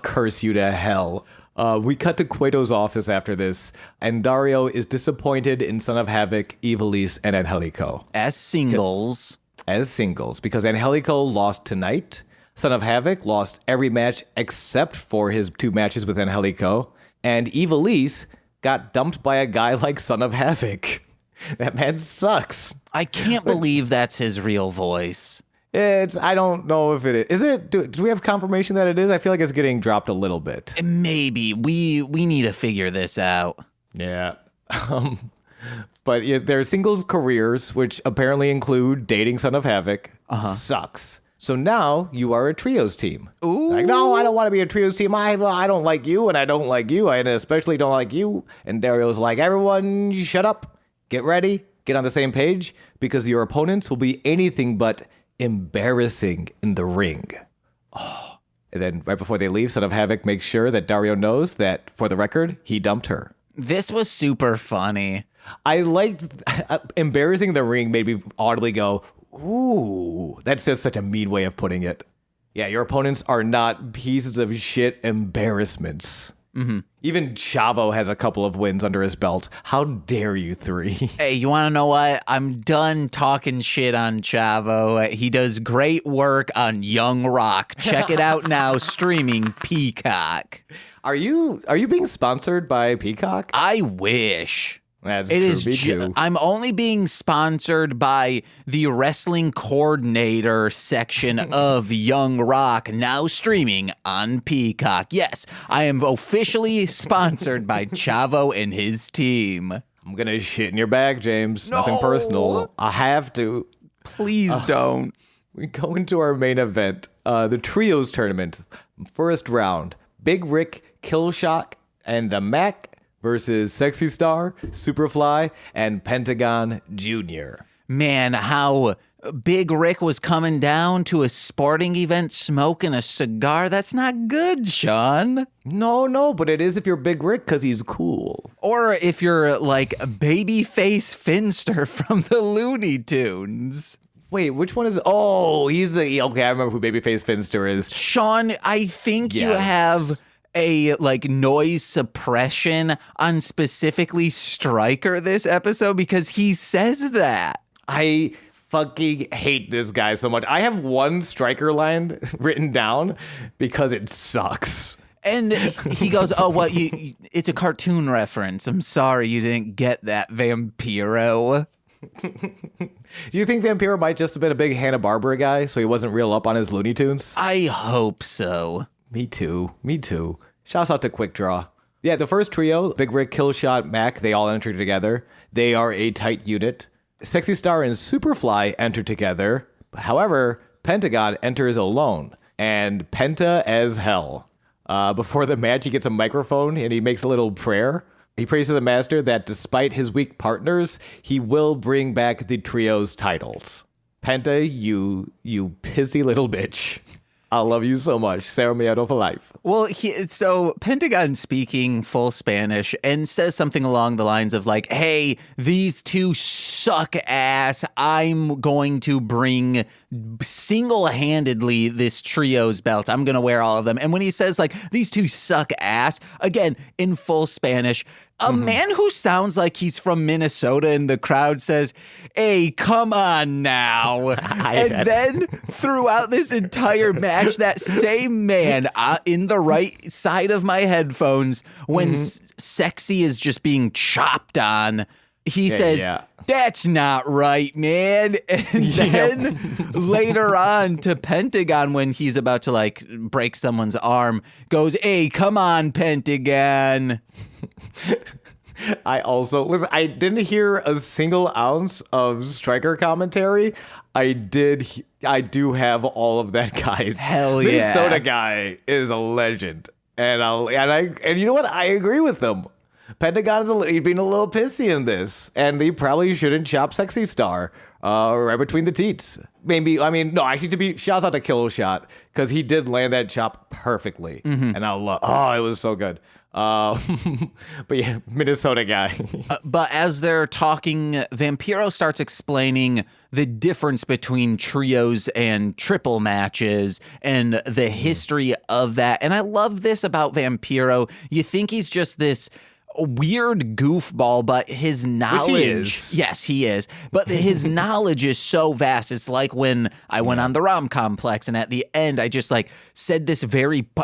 [SPEAKER 1] Curse you to hell. We cut to Cueto's office after this, and Dario is disappointed in Son of Havoc, Ivelisse, and Angelico.
[SPEAKER 2] As singles,
[SPEAKER 1] because Angelico lost tonight. Son of Havoc lost every match except for his 2 matches with Angelico. And Ivelisse got dumped by a guy like Son of Havoc. That man sucks.
[SPEAKER 2] I can't believe that's his real voice.
[SPEAKER 1] I don't know if it is. Is it? Do we have confirmation that it is? I feel like it's getting dropped a little bit.
[SPEAKER 2] Maybe. We need to figure this out.
[SPEAKER 1] Yeah. But their singles careers, which apparently include dating Son of Havoc, sucks. So now you are a trios team.
[SPEAKER 2] Ooh.
[SPEAKER 1] Like, no, I don't want to be a trios team. I don't like you, and I don't like you, and I especially don't like you. And Dario's like, everyone, shut up. Get ready. Get on the same page, because your opponents will be anything but embarrassing in the ring. Oh. And then right before they leave, Son of Havoc makes sure that Dario knows that, for the record, he dumped her.
[SPEAKER 2] This was super funny.
[SPEAKER 1] I liked embarrassing the ring made me audibly go, ooh, that's just such a mean way of putting it. Yeah, your opponents are not pieces of shit embarrassments. Mm-hmm. Even Chavo has a couple of wins under his belt. How dare you three?
[SPEAKER 2] Hey, you want to know what? I'm done talking shit on Chavo. He does great work on Young Rock. Check it out now, streaming Peacock.
[SPEAKER 1] Are you being sponsored by Peacock?
[SPEAKER 2] I wish.
[SPEAKER 1] That's
[SPEAKER 2] It
[SPEAKER 1] true.
[SPEAKER 2] is.
[SPEAKER 1] Me too.
[SPEAKER 2] I'm only being sponsored by the wrestling coordinator section of Young Rock, now streaming on Peacock. Yes, I am officially sponsored by Chavo and his team.
[SPEAKER 1] I'm gonna shit in your bag, James. Nothing
[SPEAKER 2] No.
[SPEAKER 1] personal. I have to.
[SPEAKER 2] Please don't.
[SPEAKER 1] We go into our main event, the Trios Tournament. First round, Big Rick, Killshot, and the Mac versus Sexy Star, Superfly, and Pentagon Jr.
[SPEAKER 2] Man, how Big Rick was coming down to a sporting event smoking a cigar. That's not good, Sean.
[SPEAKER 1] No, but it is if you're Big Rick because he's cool.
[SPEAKER 2] Or if you're like Babyface Finster from the Looney Tunes.
[SPEAKER 1] Wait, which one is? Oh, he's the. Okay, I remember who Babyface Finster is.
[SPEAKER 2] Sean, I think you
[SPEAKER 1] Yes.
[SPEAKER 2] have a like noise suppression on specifically Stryker this episode because he says that.
[SPEAKER 1] I fucking hate this guy so much. I have one Striker line written down because it sucks.
[SPEAKER 2] And he goes, "Oh, what? You? It's a cartoon reference. I'm sorry you didn't get that, Vampiro."
[SPEAKER 1] Do you think Vampiro might just have been a big Hanna-Barbera guy, so he wasn't real up on his Looney Tunes?
[SPEAKER 2] I hope so.
[SPEAKER 1] Me too. Shouts out to Quick Draw. Yeah, the first trio, Big Rick, Killshot, Mac, they all enter together. They are a tight unit. Sexy Star and Superfly enter together. However, Pentagon enters alone, and Penta as hell. Before the match, he gets a microphone and he makes a little prayer. He prays to the master that despite his weak partners, he will bring back the trio's titles. Penta, you pissy little bitch. I love you so much. Cero miedo for life.
[SPEAKER 2] Well, so Pentagon speaking full Spanish and says something along the lines of like, hey, these two suck ass. I'm going to bring single-handedly this trio's belt. I'm going to wear all of them. And when he says like, these two suck ass, again, in full Spanish, a man who sounds like he's from Minnesota in the crowd says, hey, come on now. And then throughout this entire match, that same man in the right side of my headphones, when Sexy is just being chopped on, he says, that's not right, man. And then later on to Pentagon, when he's about to like break someone's arm, goes, hey, come on, Pentagon.
[SPEAKER 1] I also listen. I didn't hear a single ounce of Striker commentary. I do have all of that, guys.
[SPEAKER 2] Hell yeah,
[SPEAKER 1] Minnesota guy is a legend, and you know what? I agree with them. Pentagon he's being a little pissy in this, and he probably shouldn't chop Sexy Star right between the teats. Maybe, I mean, no, actually, shouts out to Killshot because he did land that chop perfectly, and it was so good. But yeah, Minnesota guy.
[SPEAKER 2] But as they're talking, Vampiro starts explaining the difference between trios and triple matches and the history of that. And I love this about Vampiro. You think he's just this weird goofball, but his knowledge,
[SPEAKER 1] which he is.
[SPEAKER 2] Yes, he is, but his knowledge is so vast. It's like when I went on the Rom Complex, and at the end I just like said this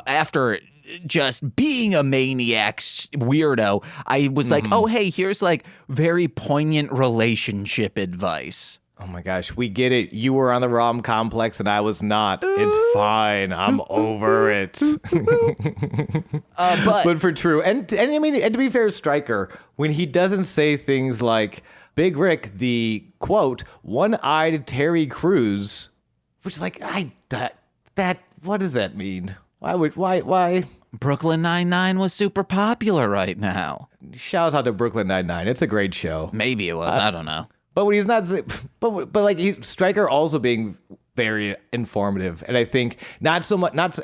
[SPEAKER 2] after just being a maniac weirdo, I was like, oh hey, here's like very poignant relationship advice.
[SPEAKER 1] Oh my gosh, we get it. You were on the ROM complex and I was not. It's fine. I'm over it. But for true. And I mean, and to be fair, Stryker, when he doesn't say things like Big Rick, the quote, one-eyed Terry Crews, which is like, what does that mean? Why?
[SPEAKER 2] Brooklyn Nine-Nine was super popular right now.
[SPEAKER 1] Shout out to Brooklyn Nine-Nine. It's a great show.
[SPEAKER 2] Maybe it was. I don't know.
[SPEAKER 1] But when he's not, Stryker also being very informative, and I think not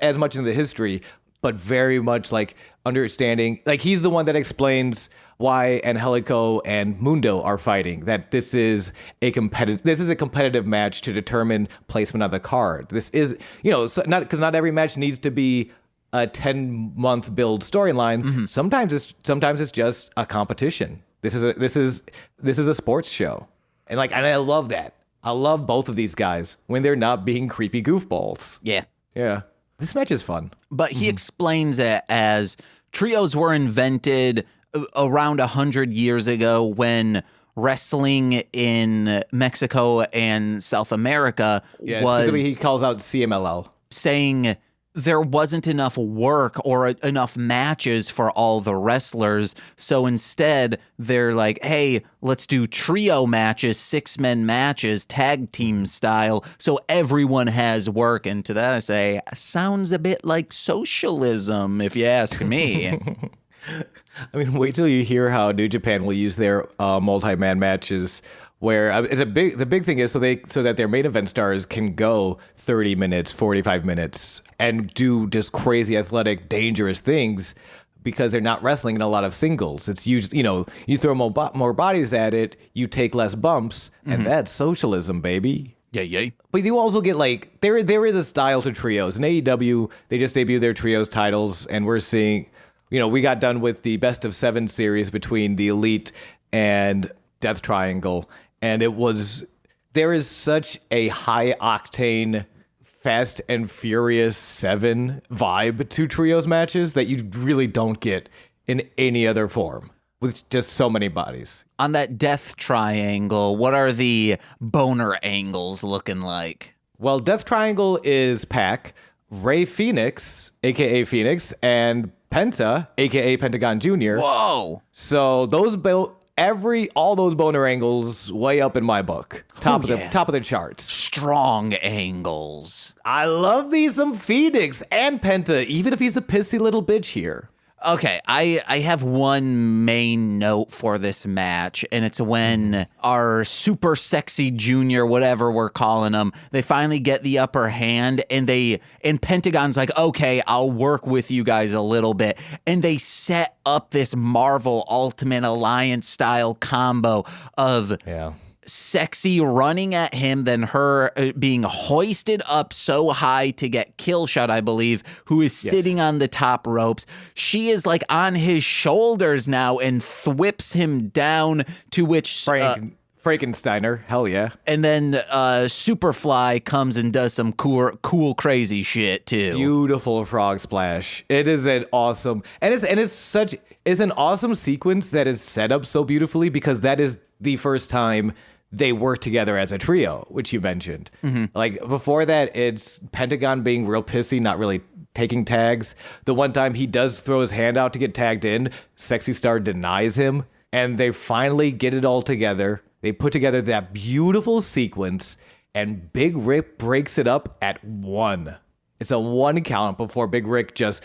[SPEAKER 1] as much into the history, but very much like understanding. Like he's the one that explains why Angelico and Mundo are fighting. That this is a competitive match to determine placement on the card. This is not every match needs to be a 10-month build storyline. Mm-hmm. Sometimes it's just a competition. This is a sports show. And I love that. I love both of these guys when they're not being creepy goofballs.
[SPEAKER 2] Yeah.
[SPEAKER 1] Yeah. This match is fun.
[SPEAKER 2] But he explains it as trios were invented around 100 years ago when wrestling in Mexico and South America was...
[SPEAKER 1] Specifically, he calls out CMLL.
[SPEAKER 2] Saying there wasn't enough work or enough matches for all the wrestlers. So instead, they're like, hey, let's do trio matches, 6-man matches, tag team style, so everyone has work. And to that I say, sounds a bit like socialism, if you ask me.
[SPEAKER 1] I mean, wait till you hear how New Japan will use their multi-man matches, where the big thing is so that their main event stars can go 30 minutes, 45 minutes, and do just crazy athletic, dangerous things because they're not wrestling in a lot of singles. It's usually, you throw more bodies at it, you take less bumps, and that's socialism, baby.
[SPEAKER 2] Yeah.
[SPEAKER 1] But you also get there is a style to trios. In AEW, they just debuted their trios titles, and we're seeing, we got done with the best of 7 series between the Elite and Death Triangle. And there is such a high octane Fast and Furious 7 vibe to trios matches that you really don't get in any other form with just so many bodies.
[SPEAKER 2] On that Death Triangle, what are the boner angles looking like?
[SPEAKER 1] Well, Death Triangle is Pac, Ray Phoenix, a.k.a. Phoenix, and Penta, a.k.a. Pentagon Jr.
[SPEAKER 2] Whoa!
[SPEAKER 1] So all those boner angles way up in my book. Top of the charts.
[SPEAKER 2] Strong angles.
[SPEAKER 1] I love me some Phoenix and Penta, even if he's a pissy little bitch here.
[SPEAKER 2] Okay, I have one main note for this match, and it's when our super sexy junior, whatever we're calling them, they finally get the upper hand, and Pentagon's like, okay, I'll work with you guys a little bit, and they set up this Marvel Ultimate Alliance style combo of sexy running at him, then her being hoisted up so high to get kill shot, I believe, who is sitting on the top ropes. She is on his shoulders now and thwips him down, to which
[SPEAKER 1] Frankensteiner, hell yeah.
[SPEAKER 2] And then Superfly comes and does some cool crazy shit too.
[SPEAKER 1] Beautiful frog splash. It is an awesome, it's an awesome sequence that is set up so beautifully because that is the first time they work together as a trio, which you mentioned. Mm-hmm. Before that, it's Pentagon being real pissy, not really taking tags. The one time he does throw his hand out to get tagged in, Sexy Star denies him, and they finally get it all together. They put together that beautiful sequence, and Big Rick breaks it up at 1. It's a 1 count before Big Rick just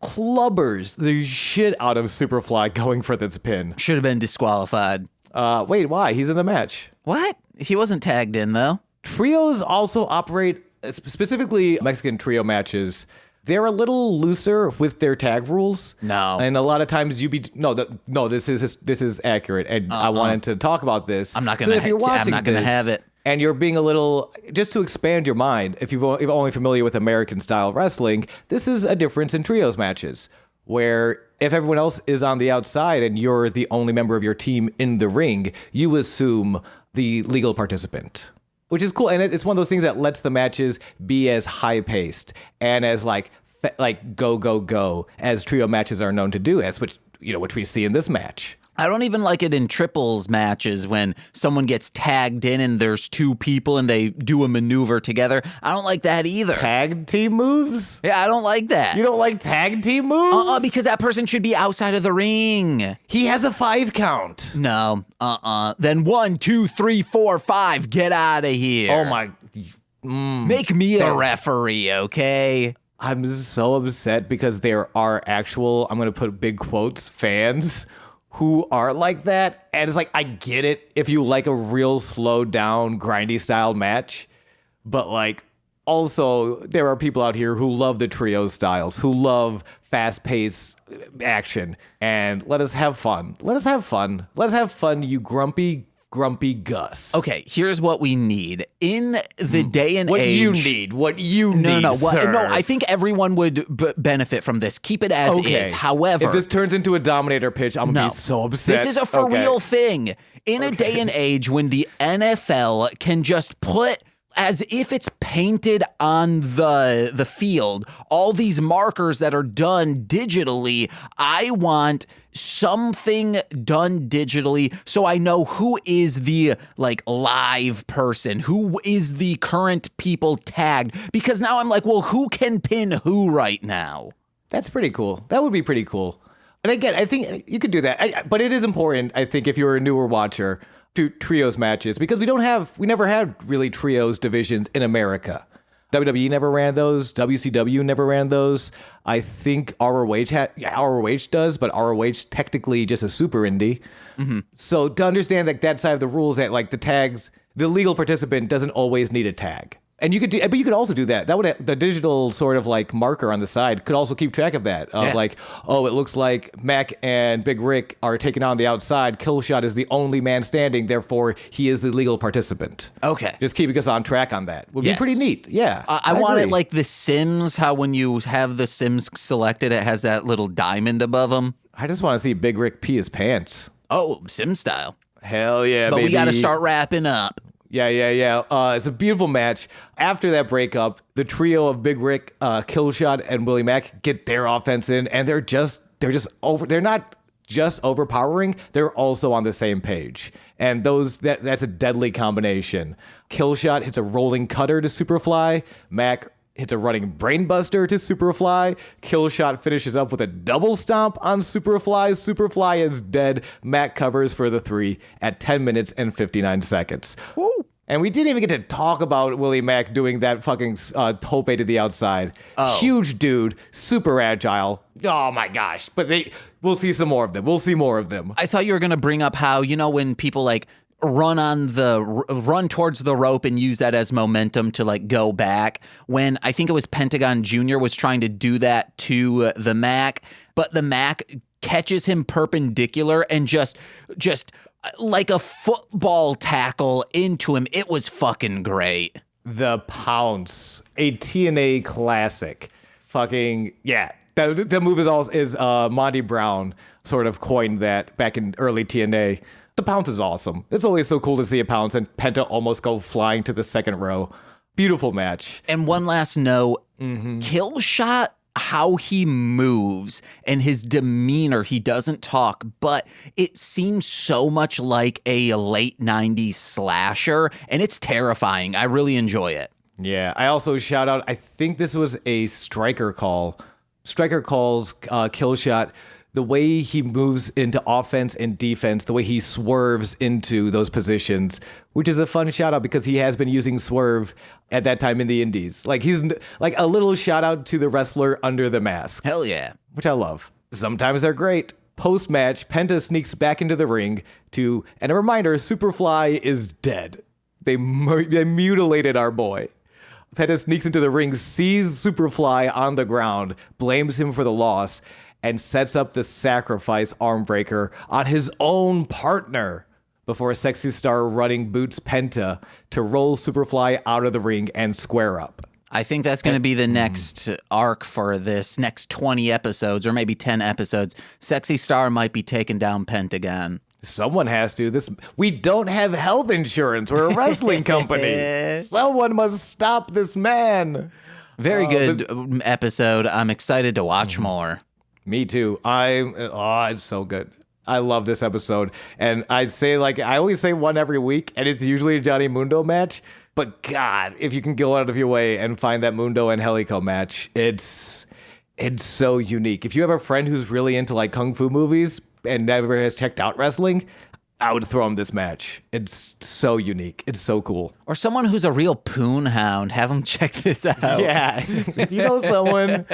[SPEAKER 1] clubbers the shit out of Superfly going for this pin.
[SPEAKER 2] Should have been disqualified.
[SPEAKER 1] Wait, why? He's in the match.
[SPEAKER 2] What? He wasn't tagged in, though.
[SPEAKER 1] Trios also operate, specifically Mexican trio matches, they're a little looser with their tag rules.
[SPEAKER 2] No.
[SPEAKER 1] And a lot of times this is accurate. And I wanted to talk about this.
[SPEAKER 2] I'm not going to have it.
[SPEAKER 1] And you're being a little, just to expand your mind, if you're only familiar with American style wrestling, this is a difference in trios matches where if everyone else is on the outside and you're the only member of your team in the ring, you assume the legal participant, which is cool. And it's one of those things that lets the matches be as high paced and as go as trio matches are known to do, which we see in this match.
[SPEAKER 2] I don't even like it in triples matches when someone gets tagged in and there's two people and they do a maneuver together. I don't like that either.
[SPEAKER 1] Tag team moves?
[SPEAKER 2] Yeah, I don't like that.
[SPEAKER 1] You don't like tag team moves?
[SPEAKER 2] Because that person should be outside of the ring.
[SPEAKER 1] He has a 5 count.
[SPEAKER 2] No, Then 1, 2, 3, 4, 5. Get out of here.
[SPEAKER 1] Oh my.
[SPEAKER 2] Make me a referee, okay?
[SPEAKER 1] I'm so upset because there are actual, I'm going to put big quotes, fans who are like that. And it's like, I get it if you like a real slowed down, grindy style match. But like, also, there are people out here who love the trio styles, who love fast paced action. And let us have fun. Let us have fun. Let us have fun, you grumpy Gus.
[SPEAKER 2] Okay, here's what we need. In the day and age...
[SPEAKER 1] What you need, sir.
[SPEAKER 2] No, I think everyone would benefit from this. Keep it as is. However...
[SPEAKER 1] if this turns into a Dominator pitch, I'm going to be so upset.
[SPEAKER 2] This is a for real thing. In a day and age when the NFL can just put... as if it's painted on the field, all these markers that are done digitally, I want something done digitally so I know who is the like live person, who is the current people tagged, because now I'm like, well, who can pin who right now?
[SPEAKER 1] That's pretty cool. That would be pretty cool. And again, I think you could do that. But it is important, I think, if you're a newer watcher, to trios matches, because we never had really trios divisions in America. WWE never ran those. WCW never ran those. I think ROH does, but ROH technically just a super indie. Mm-hmm. So to understand that side of the rules, that like the tags, the legal participant doesn't always need a tag. And you could also do that. That would the digital sort of like marker on the side could also keep track of that. Like, oh, it looks like Mac and Big Rick are taking on the outside. Killshot is the only man standing, therefore he is the legal participant.
[SPEAKER 2] Okay,
[SPEAKER 1] just keeping us on track on that would be pretty neat. Yeah,
[SPEAKER 2] I want it like The Sims. How when you have The Sims selected, it has that little diamond above them.
[SPEAKER 1] I just want to see Big Rick pee his pants.
[SPEAKER 2] Oh, Sim style.
[SPEAKER 1] Hell yeah,
[SPEAKER 2] but
[SPEAKER 1] baby.
[SPEAKER 2] We got to start wrapping up.
[SPEAKER 1] Yeah. It's a beautiful match. After that breakup, the trio of Big Rick, Killshot, and Willie Mack get their offense in, and they're just over. They're not just overpowering. They're also on the same page, and that's a deadly combination. Killshot hits a rolling cutter to Superfly. Mack hits a running brainbuster to Superfly. Killshot finishes up with a double stomp on Superfly. Superfly is dead. Mack covers for the 3 at 10 minutes and 59 seconds. Woo. And we didn't even get to talk about Willie Mack doing that fucking tope to the outside. Oh. Huge dude, super agile. Oh my gosh. But we'll see some more of them. We'll see more of them.
[SPEAKER 2] I thought you were going to bring up how, when people like run towards the rope and use that as momentum to like go back, when I think it was Pentagon Jr. was trying to do that to the Mac, but the Mac catches him perpendicular and just like a football tackle into him. It was fucking great.
[SPEAKER 1] The Pounce, a TNA classic. Fucking yeah. The move is Monty Brown sort of coined that back in early TNA. The Pounce is awesome. It's always so cool to see a Pounce and Penta almost go flying to the second row. Beautiful match.
[SPEAKER 2] And one last note, Killshot, how he moves and his demeanor, he doesn't talk, but it seems so much like a late 90s slasher, and it's terrifying. I really enjoy it.
[SPEAKER 1] Yeah, I also shout out, I think this was a Striker call. Striker calls Killshot. The way he moves into offense and defense, the way he swerves into those positions, which is a fun shout out because he has been using swerve at that time in the indies. Like he's like a little shout out to the wrestler under the mask.
[SPEAKER 2] Hell yeah.
[SPEAKER 1] Which I love. Sometimes they're great. Post-match, Penta sneaks back into the ring and a reminder, Superfly is dead. They mutilated our boy. Penta sneaks into the ring, sees Superfly on the ground, blames him for the loss, and sets up the sacrifice arm breaker on his own partner before Sexy Star running boots Penta to roll Superfly out of the ring and square up.
[SPEAKER 2] I think that's going to be the next arc for this next 20 episodes or maybe 10 episodes. Sexy Star might be taking down Pentagon.
[SPEAKER 1] Someone has to. We don't have health insurance. We're a wrestling company. Someone must stop this man.
[SPEAKER 2] Very good episode. I'm excited to watch more.
[SPEAKER 1] Me too. It's so good. I love this episode. And I always say one every week, and it's usually a Johnny Mundo match. But God, if you can go out of your way and find that Mundo and Helico match, it's so unique. If you have a friend who's really into like kung fu movies and never has checked out wrestling, I would throw him this match. It's so unique. It's so cool.
[SPEAKER 2] Or someone who's a real poon hound, have them check this out.
[SPEAKER 1] Yeah. If you know someone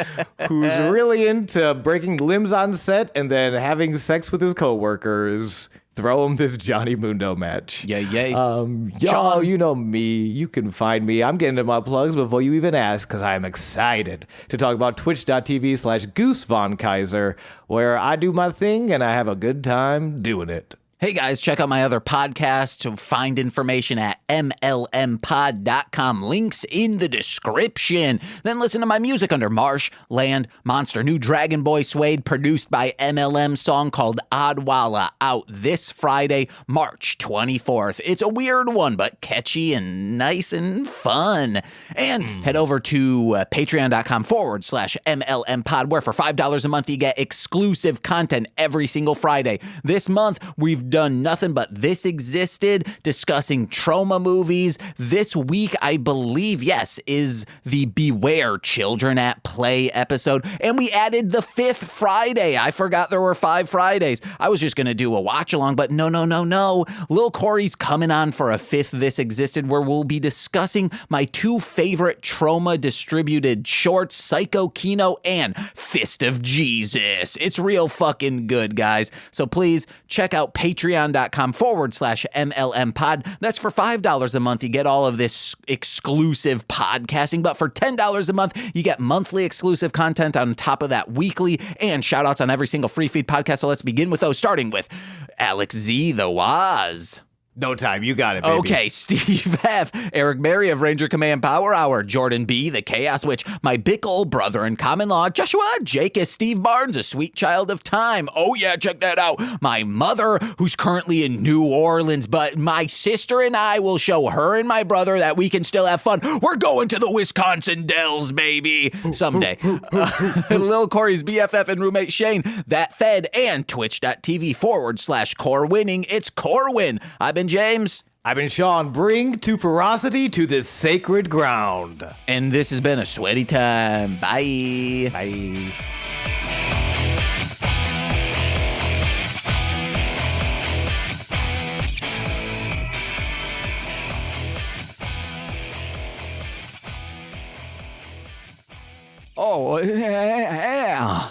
[SPEAKER 1] who's really into breaking limbs on set and then having sex with his coworkers, throw him this Johnny Mundo match.
[SPEAKER 2] Yeah.
[SPEAKER 1] Y'all,
[SPEAKER 2] Sean.
[SPEAKER 1] you know me. You can find me. I'm getting to my plugs before you even ask because I'm excited to talk about twitch.tv/Goose Von Kaiser, where I do my thing and I have a good time doing it.
[SPEAKER 2] Hey guys, check out my other podcast. To find information at mlmpod.com. Links in the description. Then listen to my music under Marsh, Land, Monster. New Dragon Boy Suede produced by MLM song called Odwalla, out this Friday, March 24th. It's a weird one, but catchy and nice and fun. And head over to patreon.com/MLMpod, where for $5 a month you get exclusive content every single Friday. This month, we've done nothing but This Existed, discussing trauma movies. This week, I believe, yes, is the Beware Children at Play episode. And we added the 5th Friday. I forgot there were 5 Fridays. I was just going to do a watch along, but no. Lil Corey's coming on for a 5th This Existed, where we'll be discussing my 2 favorite trauma distributed shorts, Psycho Kino and Fist of Jesus. It's real fucking good, guys. So please check out patreon.com/MLMpod. That's for $5 a month. You get all of this exclusive podcasting, but for $10 a month, you get monthly exclusive content on top of that weekly and shout outs on every single free feed podcast. So let's begin with those, starting with Alex Z, the Waz.
[SPEAKER 1] No time. You got it, baby.
[SPEAKER 2] Okay, Steve F., Eric Berry of Ranger Command Power Hour, Jordan B., the Chaos Witch, my big old brother in common law, Joshua Jacobs, Steve Barnes, a sweet child of time. Oh yeah, check that out. My mother, who's currently in New Orleans, but my sister and I will show her and my brother that we can still have fun. We're going to the Wisconsin Dells, baby. Someday. Lil Corey's BFF and roommate Shane, That Fed, and twitch.tv/Core Winning. It's Corwin. I've been James.
[SPEAKER 1] I've been Sean. Bring to ferocity to this sacred ground.
[SPEAKER 2] And this has been a sweaty time. Bye.
[SPEAKER 1] Bye.
[SPEAKER 2] Oh, yeah.